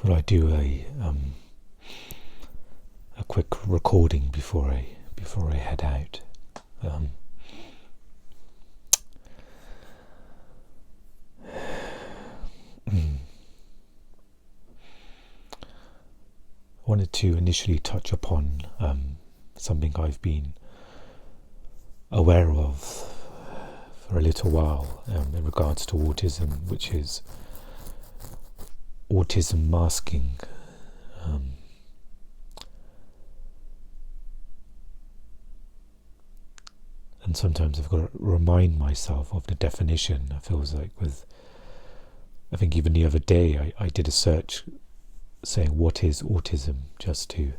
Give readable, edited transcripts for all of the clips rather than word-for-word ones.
But I do a quick recording before I head out. I wanted to initially touch upon something I've been aware of for a little while in regards to autism, which is autism masking. And sometimes I've got to remind myself of the definition. It feels like I think even the other day I did a search saying what is autism, just to,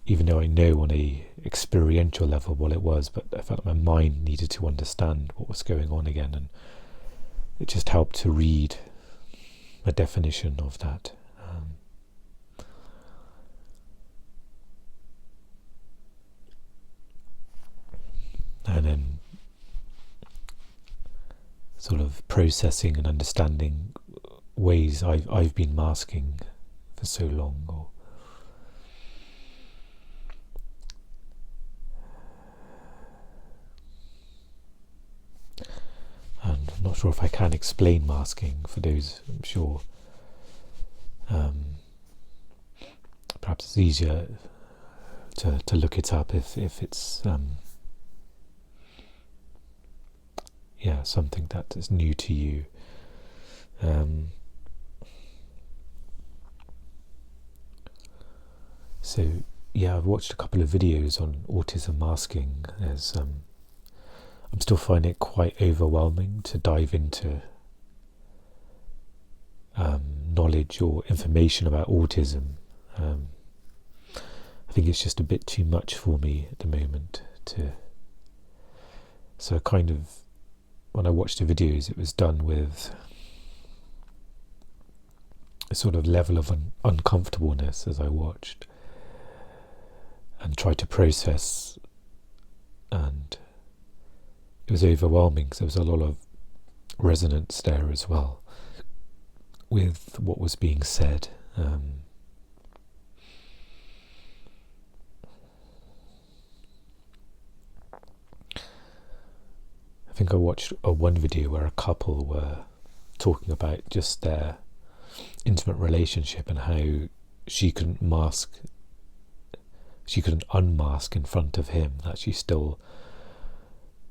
even though I know on a experiential level what it was, but I felt like my mind needed to understand what was going on again, and it just helped to read a definition of that. And then sort of processing and understanding ways I've been masking for so long. And I'm not sure if I can explain masking for those, I'm sure. Perhaps it's easier to look it up if it's something that is new to you. So I've watched a couple of videos on autism masking. I'm still finding it quite overwhelming to dive into knowledge or information about autism. I think it's just a bit too much for me at the moment. So kind of, when I watched the videos, it was done with a sort of level of uncomfortableness as I watched and tried to process, and it was overwhelming because there was a lot of resonance there as well with what was being said. I think I watched one video where a couple were talking about just their intimate relationship and how she couldn't unmask in front of him, that she still,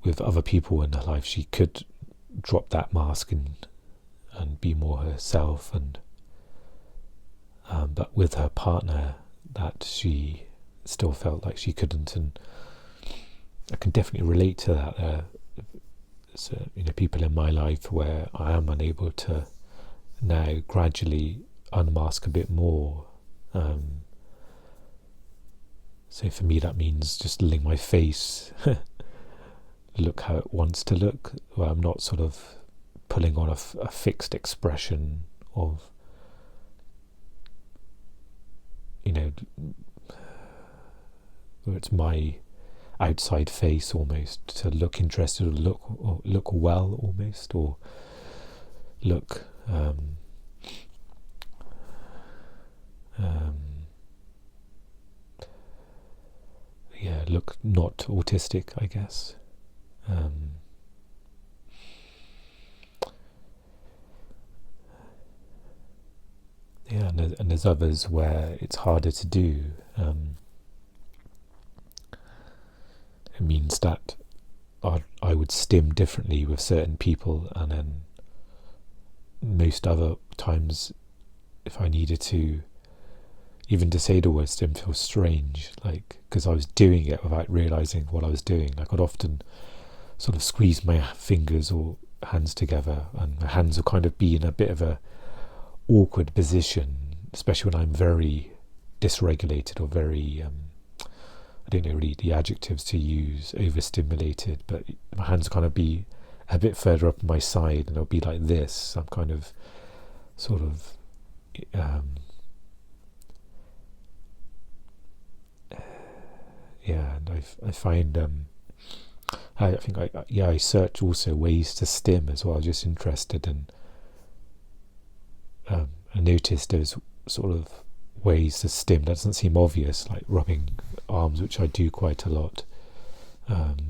with other people in her life, she could drop that mask and be more herself, and but with her partner that she still felt like she couldn't. And I can definitely relate to that. So, people in my life where I am unable to now gradually unmask a bit more. So for me that means just letting my face look how it wants to look, where I'm not sort of pulling on a fixed expression of, where it's my outside face almost, to look interested or look well almost, or look look not autistic, I guess. And there's others where it's harder to do. It means that I would stim differently with certain people, and then most other times, if I needed to, even to say the word stim feels strange, like, because I was doing it without realising what I was doing. Like, I'd often sort of squeeze my fingers or hands together, and my hands would kind of be in a bit of a awkward position, especially when I'm very dysregulated or very I don't know really the adjectives to use, overstimulated, but my hands kind of be a bit further up my side, and it'll be like this. I'm kind of sort of and I find I think I search also ways to stim as well, just interested in I noticed there's sort of ways to stim that doesn't seem obvious, like rubbing arms, which I do quite a lot. And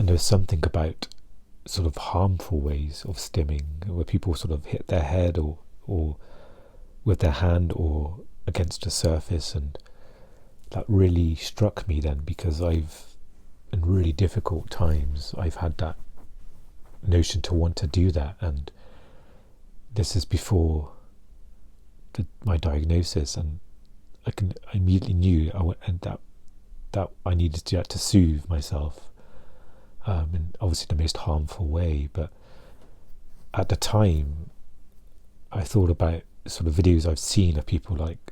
there's something about sort of harmful ways of stimming, where people sort of hit their head or with their hand or against a surface, and that really struck me then, because in really difficult times, I've had that notion to want to do that, and this is before my diagnosis, and I immediately knew that I needed to do that to soothe myself, in obviously the most harmful way. But at the time, I thought about sort of videos I've seen of people, like,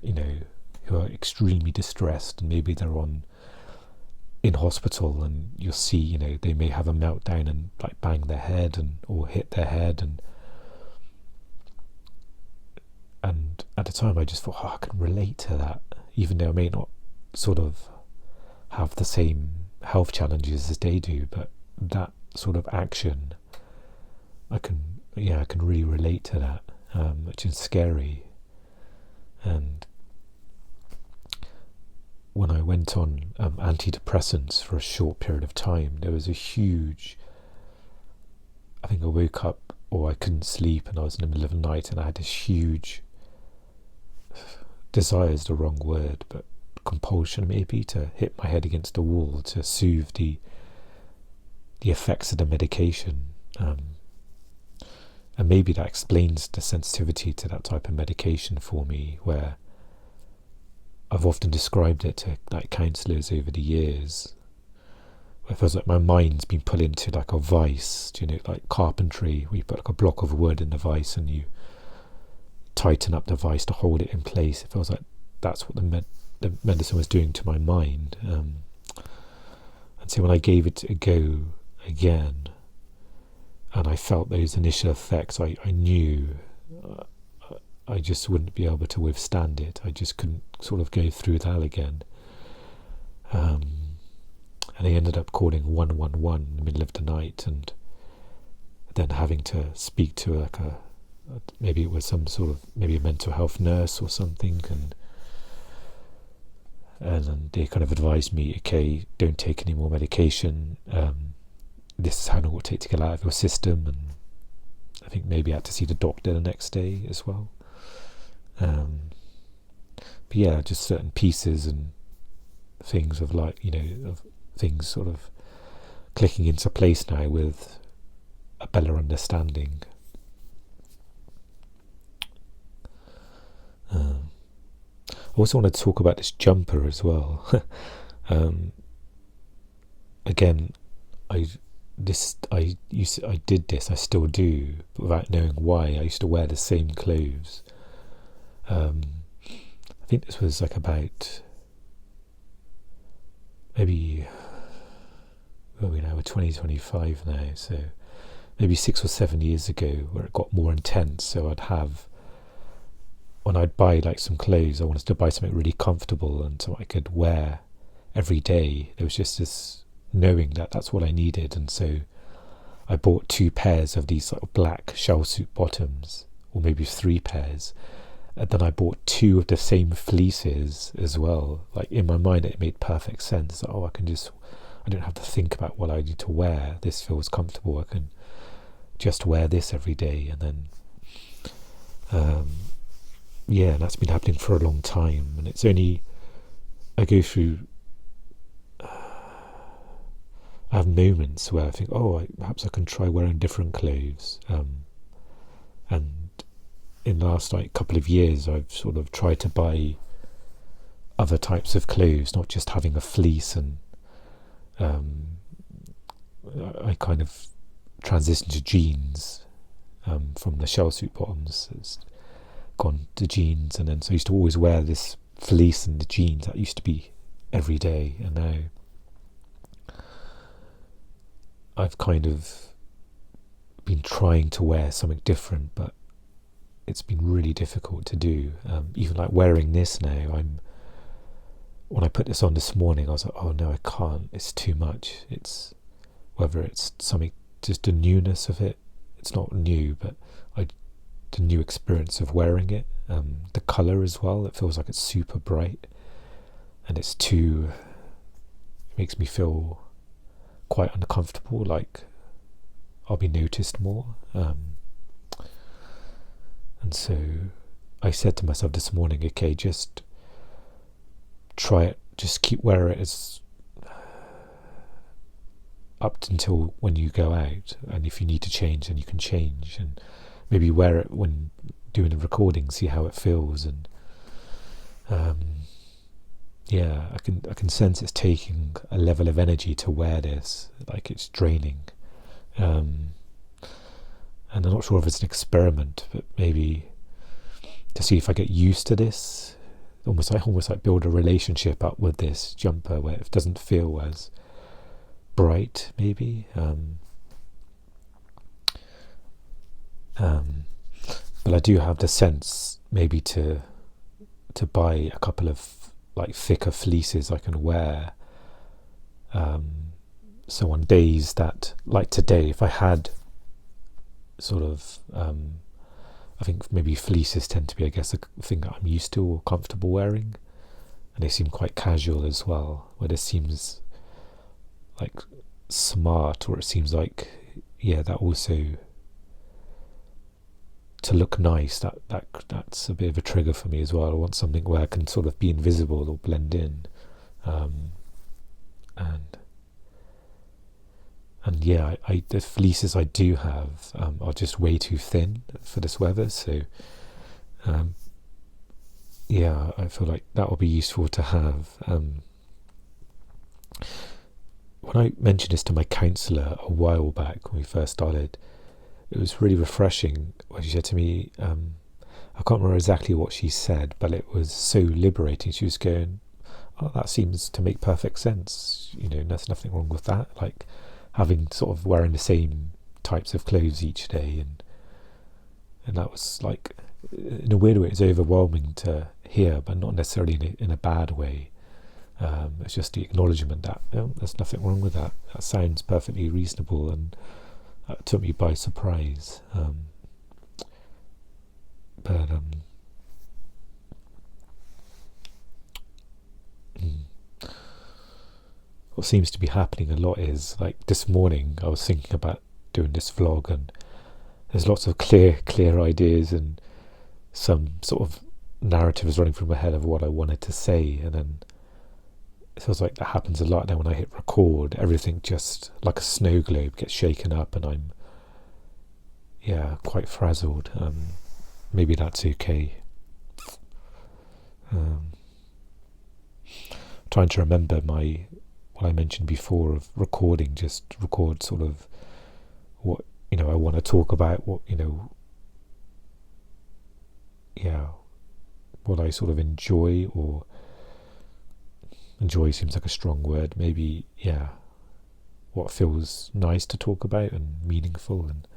who are extremely distressed, and maybe they're in hospital, and you'll see, they may have a meltdown and like bang their head or hit their head, and at the time I just thought, I can relate to that, even though I may not sort of have the same health challenges as they do, but that sort of action, I can really relate to that, which is scary. And when I went on antidepressants for a short period of time, there was a huge, I think I woke up, or I couldn't sleep, and I was in the middle of the night, and I had this huge, desire is the wrong word, but compulsion maybe, to hit my head against the wall to soothe the effects of the medication. And maybe that explains the sensitivity to that type of medication for me, where I've often described it to like counsellors over the years, where it feels like my mind's been put into like a vice, like carpentry, where you put like a block of wood in the vice and you tighten up the vice to hold it in place. It feels like that's what the medicine was doing to my mind. And so when I gave it a go again, and I felt those initial effects, I knew I just wouldn't be able to withstand it. I just couldn't sort of go through that again. And I ended up calling 111 in the middle of the night, and then having to speak to like maybe it was some sort of, maybe a mental health nurse or something, and then they kind of advised me, okay, don't take any more medication. This is how long it will take to get out of your system, and I think maybe I had to see the doctor the next day as well. But yeah, just certain pieces and things of like, of things sort of clicking into place now with a better understanding. I also want to talk about this jumper as well. Again, I did this, I still do, but without knowing why. I used to wear the same clothes. I think this was like about maybe, we're 2025 now, so maybe 6 or 7 years ago, where it got more intense. So when I'd buy like some clothes, I wanted to buy something really comfortable and something I could wear every day. There was just this knowing that that's what I needed, and so I bought 2 pairs of these sort of black shell suit bottoms, or maybe 3 pairs, and then I bought 2 of the same fleeces as well. Like in my mind it made perfect sense. Like, I don't have to think about what I need to wear. This feels comfortable. I can just wear this every day. And then and that's been happening for a long time. And it's only, I go through, I have moments where I think, perhaps I can try wearing different clothes. And in the last couple of years, I've sort of tried to buy other types of clothes, not just having a fleece. And I kind of transitioned to jeans from the shell suit bottoms. It's gone to jeans, and then so I used to always wear this fleece and the jeans. That used to be every day, and now I've kind of been trying to wear something different, but it's been really difficult to do. Even like wearing this now, when I put this on this morning, I was like, oh no, I can't, it's too much. It's whether it's something just the newness of it. It's not new, but the new experience of wearing it. The colour as well, it feels like it's super bright, and it makes me feel quite uncomfortable, like I'll be noticed more. And so I said to myself this morning, okay, just try it, just keep wearing it as up until when you go out, and if you need to change, then you can change, and maybe wear it when doing a recording, see how it feels. And I can sense it's taking a level of energy to wear this, like it's draining. And I'm not sure if it's an experiment, but maybe to see if I get used to this, almost like build a relationship up with this jumper where it doesn't feel as bright, maybe. But I do have the sense maybe to buy a couple of like thicker fleeces I can wear. So on days that, like today, if I had sort of, I think maybe fleeces tend to be, I guess, a thing that I'm used to or comfortable wearing, and they seem quite casual as well, where this seems like smart, or it seems like, that also, to look nice, that's a bit of a trigger for me as well. I want something where I can sort of be invisible or blend in, and the fleeces I do have are just way too thin for this weather. So I feel like that will be useful to have. When I mentioned this to my counsellor a while back when we first started, it was really refreshing when she said to me, I can't remember exactly what she said, but it was so liberating. She was going, oh, that seems to make perfect sense. There's nothing wrong with that. Like having sort of wearing the same types of clothes each day. And that was like, in a weird way, it's overwhelming to hear, but not necessarily in a bad way. It's just the acknowledgement that there's nothing wrong with that. That sounds perfectly reasonable, and that took me by surprise. What seems to be happening a lot is, like this morning I was thinking about doing this vlog, and there's lots of clear ideas and some sort of narratives running through my head of what I wanted to say, and then it feels like that happens a lot now. When I hit record, everything just like a snow globe gets shaken up, and I'm quite frazzled. Maybe that's okay. Trying to remember what I mentioned before of recording, just record sort of what I want to talk about, what what I sort of enjoy, or enjoy seems like a strong word, maybe what feels nice to talk about and meaningful, and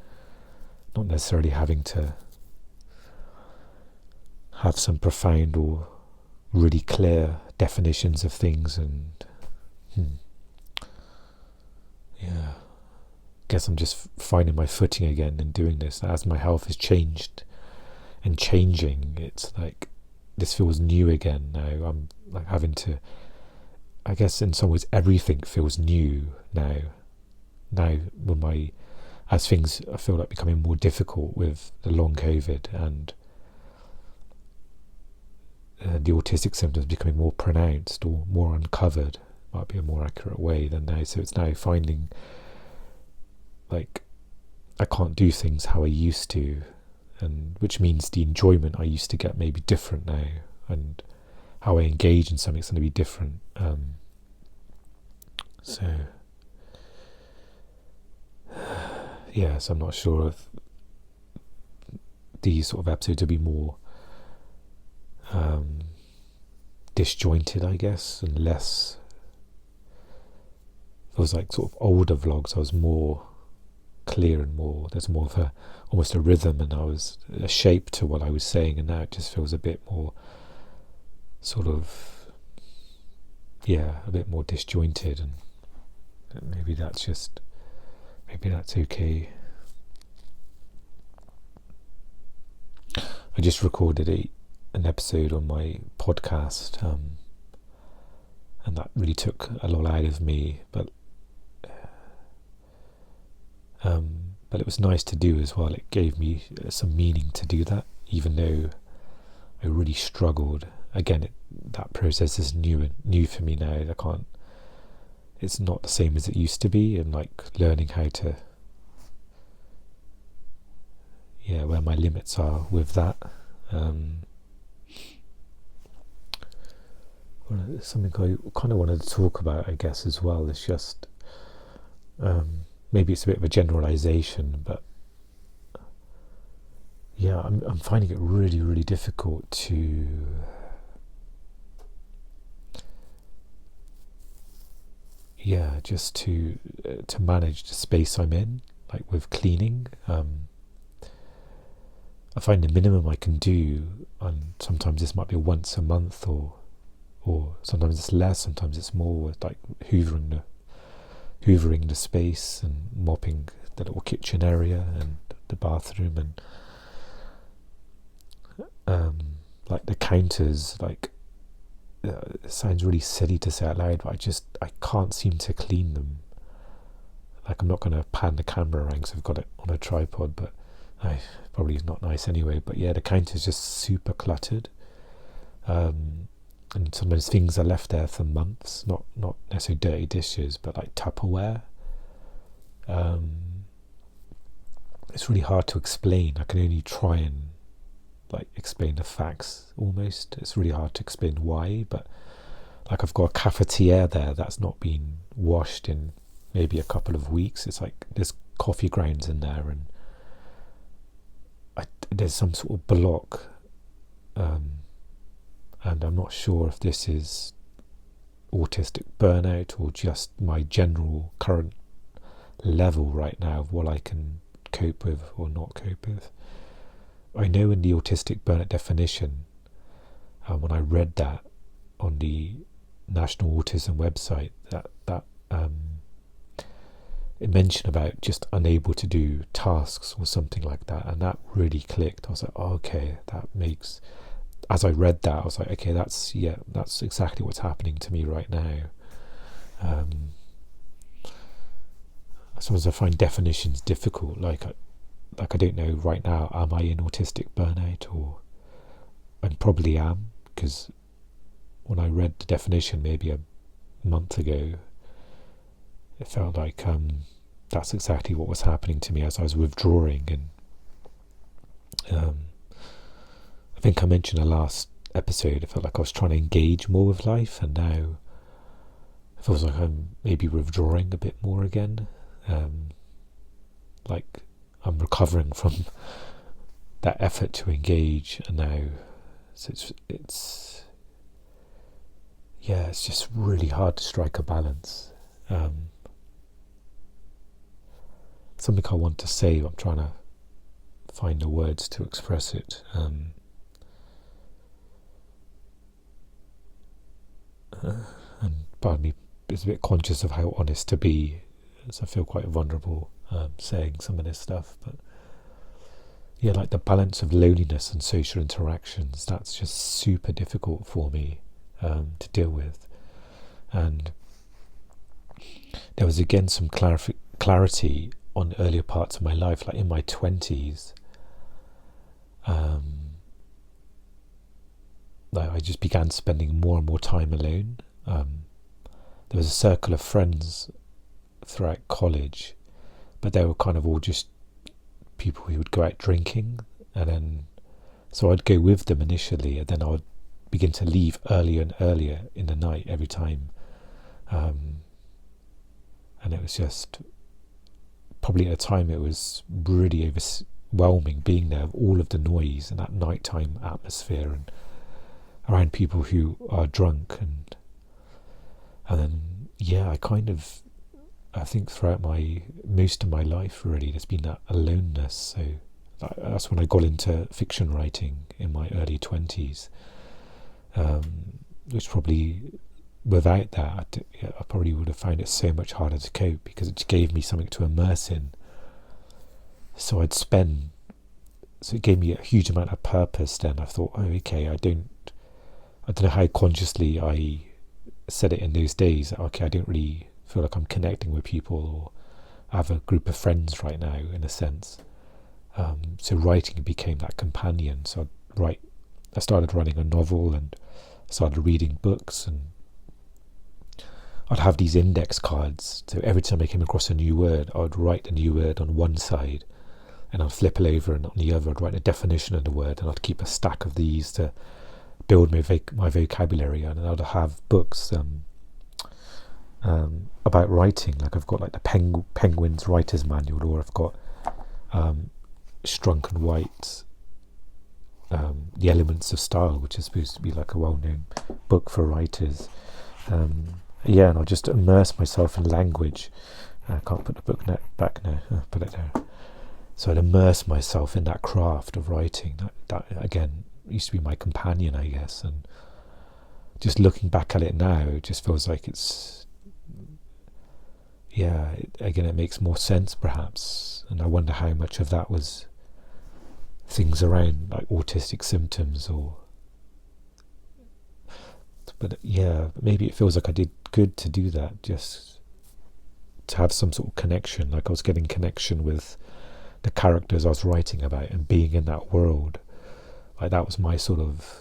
not necessarily having to have some profound or really clear definitions of things. And guess I'm just finding my footing again and doing this as my health has changed and changing. It's like this feels new again now. I'm like having to, I guess in some ways everything feels new now as things I feel like becoming more difficult with the long COVID, and the autistic symptoms becoming more pronounced or more uncovered, might be a more accurate way than now. So it's now finding like I can't do things how I used to, and which means the enjoyment I used to get may be different now, and how I engage in something is going to be different. So I'm not sure if these sort of episodes will be more disjointed, I guess, and less. It was like sort of older vlogs. I was more clear and there's more of almost a rhythm, and I was a shape to what I was saying, and now it just feels a bit more sort of a bit more disjointed, and maybe that's just maybe that's okay. I just recorded an episode on my podcast, and that really took a lot out of me, but it was nice to do as well. It gave me some meaning to do that, even though I really struggled. Again, that process is new for me now. It's not the same as it used to be, and like learning how to, where my limits are with that. Something I kind of wanted to talk about, I guess, as well, is just maybe it's a bit of a generalization, but I'm finding it really, really difficult to just to manage the space I'm in, like with cleaning. I find the minimum I can do, and sometimes this might be once a month, or sometimes it's less, sometimes it's more, with like hoovering the space and mopping the little kitchen area and the bathroom, and like the counters. Like it sounds really silly to say out loud, but I can't seem to clean them. Like, I'm not going to pan the camera around because I've got it on a tripod, but probably is not nice anyway. But yeah, the counter's just super cluttered, and sometimes things are left there for months. Not necessarily dirty dishes, but like Tupperware. It's really hard to explain. I can only try and like explain the facts almost. It's really hard to explain why, but like I've got a cafetiere there that's not been washed in maybe a couple of weeks. It's like there's coffee grounds in there, and there's some sort of block, and I'm not sure if this is autistic burnout or just my general current level right now of what I can cope with or not cope with. I know in the autistic burnout definition, when I read that on the National Autism website, that it mentioned about just unable to do tasks or something like that, and that really clicked. I was like, oh, okay, that makes. As I read that, I was like, okay, that's exactly what's happening to me right now. Sometimes I find definitions difficult. Like I don't know right now, am I in autistic burnout, or I probably am, because when I read the definition maybe a month ago, it felt like that's exactly what was happening to me as I was withdrawing. And I think I mentioned in the last episode, it felt like I was trying to engage more with life, and now it feels like I'm maybe withdrawing a bit more again. Like I'm recovering from that effort to engage, and now it's just really hard to strike a balance. Something I want to say, I'm trying to find the words to express it. And part of me is a bit conscious of how honest to be, as I feel quite vulnerable saying some of this stuff. But yeah, like the balance of loneliness and social interactions, that's just super difficult for me to deal with. And there was again some clarity on earlier parts of my life, like in my 20s. Like I just began spending more and more time alone. There was a circle of friends throughout college, but they were kind of all just people who would go out drinking, and then so I'd go with them initially, and then I would begin to leave earlier and earlier in the night every time, and it was just probably at the time it was really overwhelming being there, all of the noise and that nighttime atmosphere and around people who are drunk, and then I think throughout most of my life really there's been that aloneness. So that's when I got into fiction writing in my early 20s, which probably without that, I probably would have found it so much harder to cope, because it gave me something to immerse in. So it gave me a huge amount of purpose. Then I thought, oh, okay, I don't know how consciously I said it in those days. Okay, I don't really feel like I'm connecting with people, or I have a group of friends right now, in a sense. So writing became that companion. So I started writing a novel, and started reading books, and I'd have these index cards. So every time I came across a new word, I would write the new word on one side, and I'd flip it over, and on the other I'd write a definition of the word, and I'd keep a stack of these to build my vocabulary. And I'd have books about writing. Like I've got like the Penguin's Writer's Manual, or I've got Strunk and White, The Elements of Style, which is supposed to be like a well-known book for writers. And I'll just immerse myself in language. I can't put the book back now. Put it there. So I'd immerse myself in that craft of writing. That again used to be my companion, I guess. And just looking back at it now, it just feels like it's, it makes more sense perhaps. And I wonder how much of that was things around like autistic symptoms, but maybe it feels like I did good to do that, just to have some sort of connection. Like I was getting connection with the characters I was writing about, and being in that world. Like that was my sort of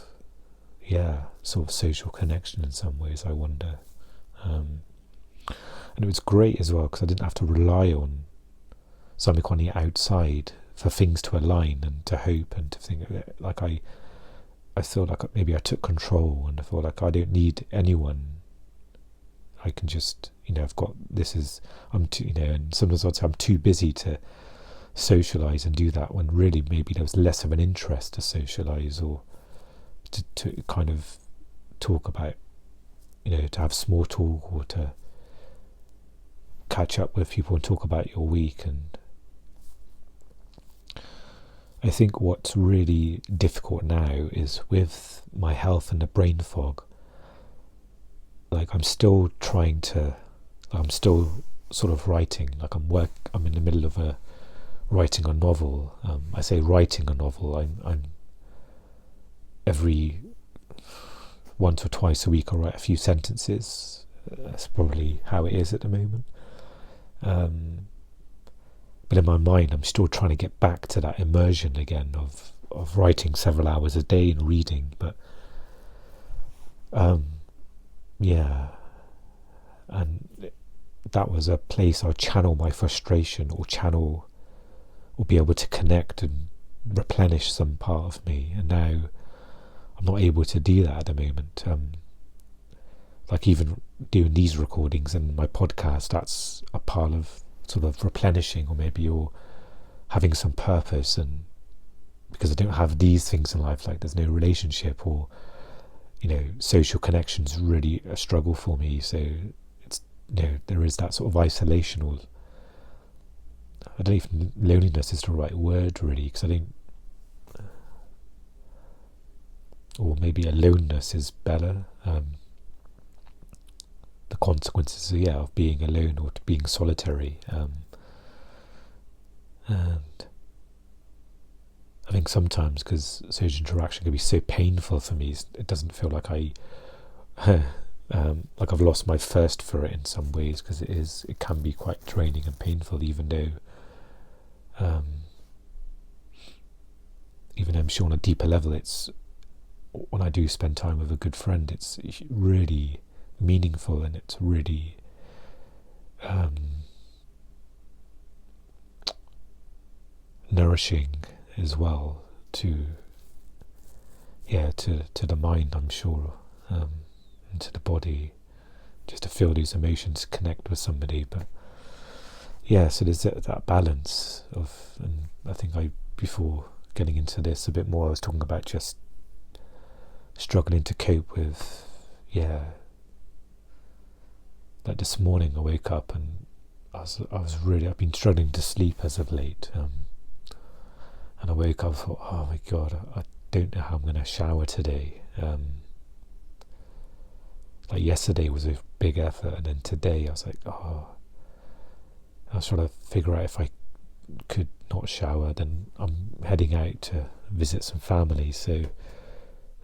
social connection in some ways, I wonder. And it was great as well, because I didn't have to rely on something on the outside for things to align and to hope and to think. Like I feel like maybe I took control, and I feel like I don't need anyone. I can just, I've got, and sometimes I'd say I'm too busy to socialise and do that, when really maybe there was less of an interest to socialise, or to kind of talk about, to have small talk, or to catch up with people and talk about your week. And I think what's really difficult now is with my health and the brain fog. Like I'm still sort of writing. Like I'm in the middle of writing a novel. I say writing a novel. I'm every once or twice a week I'll write a few sentences. That's probably how it is at the moment. But in my mind, I'm still trying to get back to that immersion again of writing several hours a day and reading. But and that was a place I'd channel my frustration, or be able to connect and replenish some part of me. And now I'm not able to do that at the moment. Like even doing these recordings and my podcast, that's a part of sort of replenishing, or maybe you're having some purpose. And because I don't have these things in life, like there's no relationship, or social connection's really a struggle for me. So it's there is that sort of isolation, or I don't even, loneliness is the right word really, because I don't, or maybe aloneness is better. The consequences of being alone, or being solitary. And I think sometimes, because social interaction can be so painful for me, it doesn't feel like like I've lost my thirst for it in some ways, because it can be quite draining and painful, even though I'm sure on a deeper level, it's, when I do spend time with a good friend, it's really meaningful, and it's really nourishing as well to the mind, I'm sure, and to the body, just to feel these emotions, connect with somebody. But so there's that balance of, and I think before getting into this a bit more, I was talking about just struggling to cope with like this morning I woke up and I've been struggling to sleep as of late, and I woke up and thought, oh my god, I don't know how I'm going to shower today. like yesterday was a big effort, and then today I was like, I was trying to figure out if I could not shower. Then I'm heading out to visit some family, so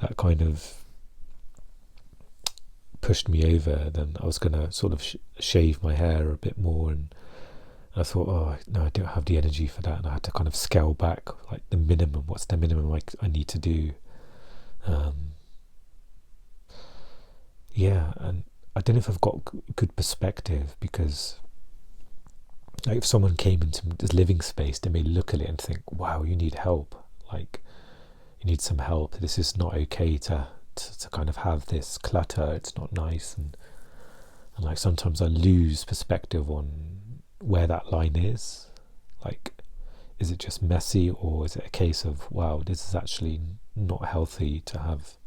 that kind of pushed me over. Then I was going to sort of shave my hair a bit more, and I thought, oh no, I don't have the energy for that, and I had to kind of scale back, like the minimum. What's the minimum I need to do? And I don't know if I've got good perspective, because like if someone came into this living space, they may look at it and think, wow, you need help. Like, you need some help. This is not okay to kind of have this clutter. It's not nice. And like sometimes I lose perspective on where that line is. Like, is it just messy, or is it a case of, wow, this is actually not healthy to have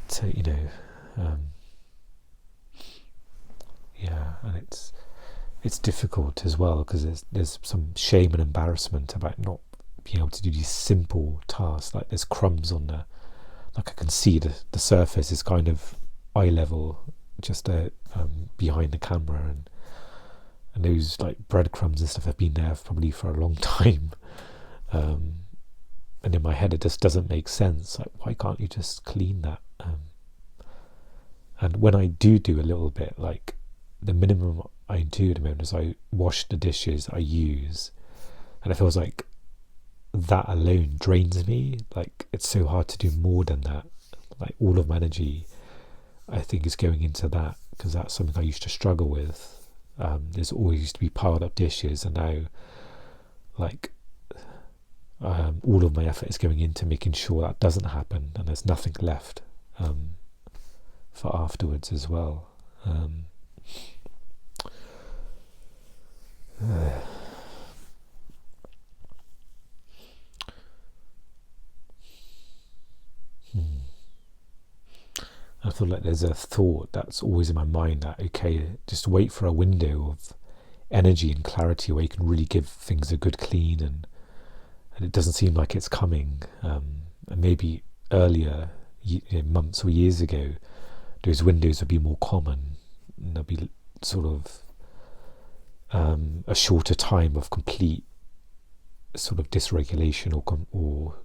to, and it's difficult as well, because there's some shame and embarrassment about not being able to do these simple tasks. Like there's crumbs on there, like I can see the surface is kind of eye level, just behind the camera, and those like breadcrumbs and stuff have been there probably for a long time, and in my head it just doesn't make sense. Like, why can't you just clean that? And when I do a little bit, like the minimum I do at the moment is I wash the dishes I use, and it feels like that alone drains me. Like, it's so hard to do more than that. Like, all of my energy, I think, is going into that, because that's something I used to struggle with. There's always used to be piled up dishes, and now, like, all of my effort is going into making sure that doesn't happen, and there's nothing left for afterwards as well. I feel like there's a thought that's always in my mind that, okay, just wait for a window of energy and clarity where you can really give things a good clean, and it doesn't seem like it's coming. And maybe earlier, months or years ago, those windows would be more common, and there'll be sort of a shorter time of complete sort of dysregulation or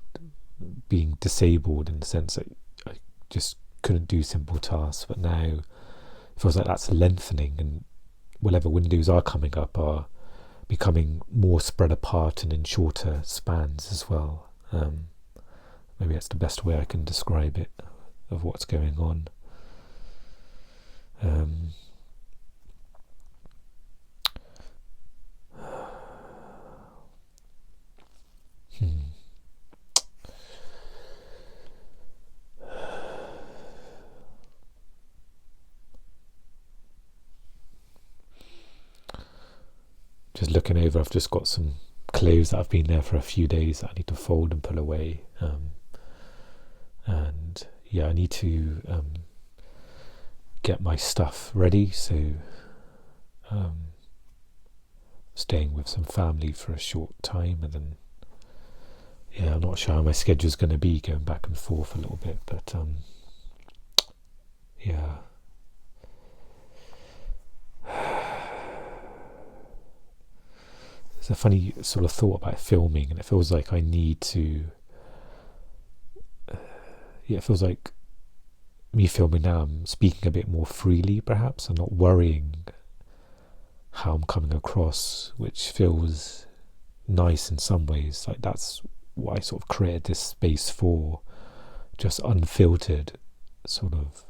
being disabled, in the sense that I just couldn't do simple tasks. But now it feels like that's lengthening, and whatever windows are coming up are becoming more spread apart and in shorter spans as well. Maybe that's the best way I can describe it, of what's going on. Just looking over, I've just got some clothes that have been there for a few days that I need to fold and put away. And yeah, I need to get my stuff ready. So staying with some family for a short time, and then I'm not sure how my schedule's going to be, going back and forth a little bit, but it's a funny sort of thought about filming, and it feels like I need to it feels like me filming now, I'm speaking a bit more freely, perhaps. I'm not worrying how I'm coming across, which feels nice in some ways. Like, that's what I sort of created this space for, just unfiltered sort of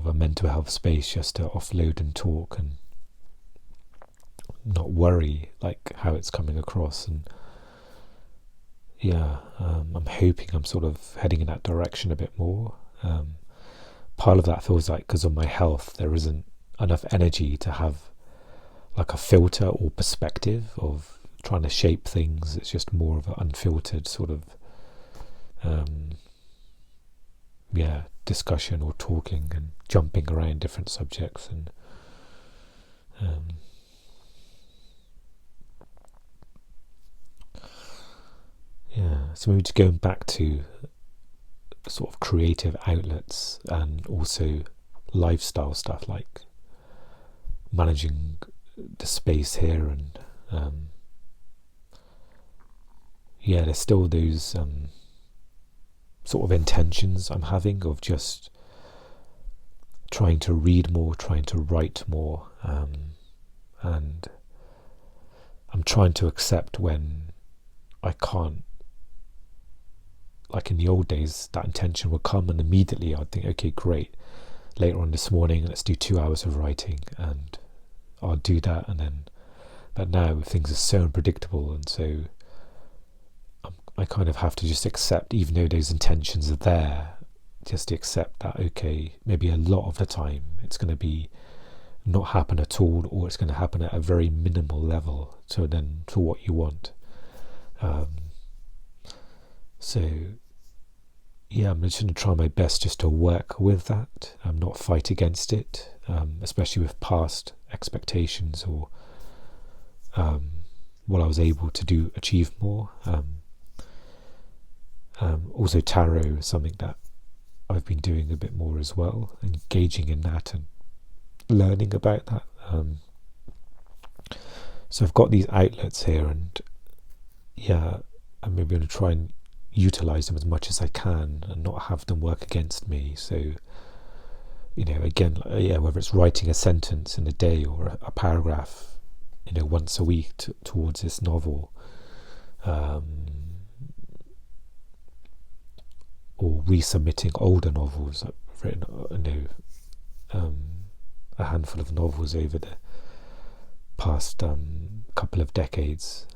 a mental health space, just to offload and talk and not worry like how it's coming across. And I'm hoping I'm sort of heading in that direction a bit more. Part of that feels like, because of my health, there isn't enough energy to have like a filter or perspective of trying to shape things. It's just more of an unfiltered sort of discussion or talking and jumping around different subjects. And so maybe just going back to sort of creative outlets, and also lifestyle stuff like managing the space here, and there's still those sort of intentions I'm having of just trying to read more, trying to write more, and I'm trying to accept when I can't. Like in the old days, that intention would come and immediately I'd think, okay, great, later on this morning let's do 2 hours of writing, and I'll do that. And then, but now things are so unpredictable, and so I kind of have to just accept, even though those intentions are there, just to accept that, okay, maybe a lot of the time it's going to be not happen at all, or it's going to happen at a very minimal level, so then for what you want. So yeah, I'm just going to try my best just to work with that, not fight against it, especially with past expectations, or what I was able to achieve more. Also tarot is something that I've been doing a bit more as well, engaging in that and learning about that. So I've got these outlets here, and I'm maybe going to try and utilize them as much as I can and not have them work against me. So, again, whether it's writing a sentence in a day or a paragraph, once a week towards this novel, or resubmitting older novels. I've written, a handful of novels over the past couple of decades.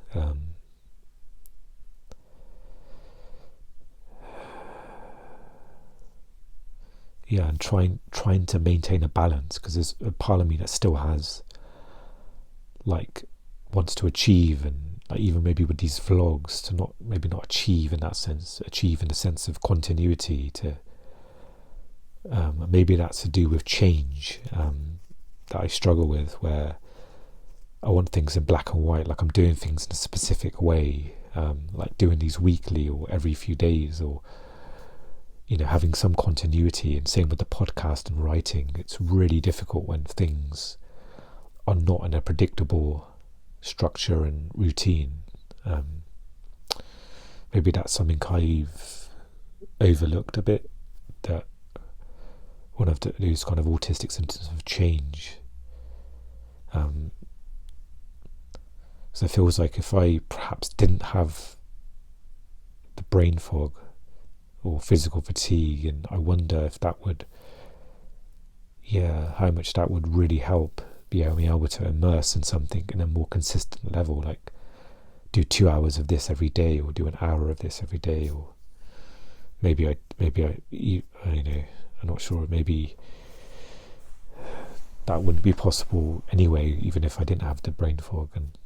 And trying to maintain a balance, because there's a part of me that still has, like, wants to achieve, and like even maybe with these vlogs, to not achieve in that sense, achieve in the sense of continuity, to maybe that's to do with change that I struggle with, where I want things in black and white, like I'm doing things in a specific way, like doing these weekly or every few days, or having some continuity. And same with the podcast and writing, it's really difficult when things are not in a predictable structure and routine. Maybe that's something I've overlooked a bit, that one of those kind of autistic symptoms of change. So it feels like if I perhaps didn't have the brain fog or physical fatigue, and I wonder if that would, how much that would really help being able to immerse in something in a more consistent level, like do 2 hours of this every day, or do an hour of this every day, or maybe I I'm not sure, maybe that wouldn't be possible anyway, even if I didn't have the brain fog. And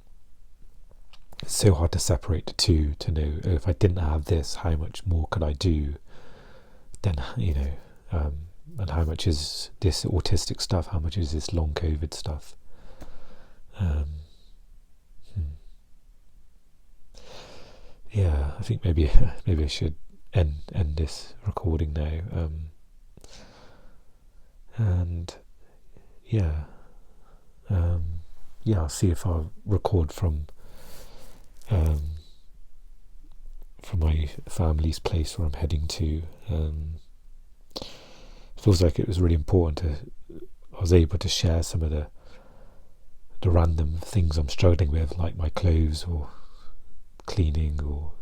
it's so hard to separate the two, to know, if I didn't have this, how much more could I do, then, and how much is this autistic stuff, how much is this long COVID stuff. I think maybe I should end this recording now, and I'll see if I'll record from my family's place where I'm heading to. Feels like it was really important I was able to share some of the random things I'm struggling with, like my clothes or cleaning, or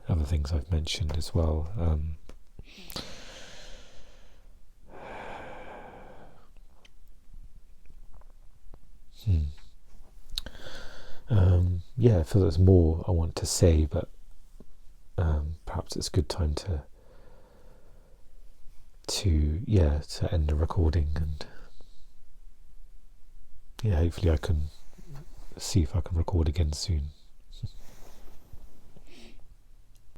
other things I've mentioned as well. I feel there's more I want to say, but perhaps it's a good time to end the recording, and hopefully I can see if I can record again soon.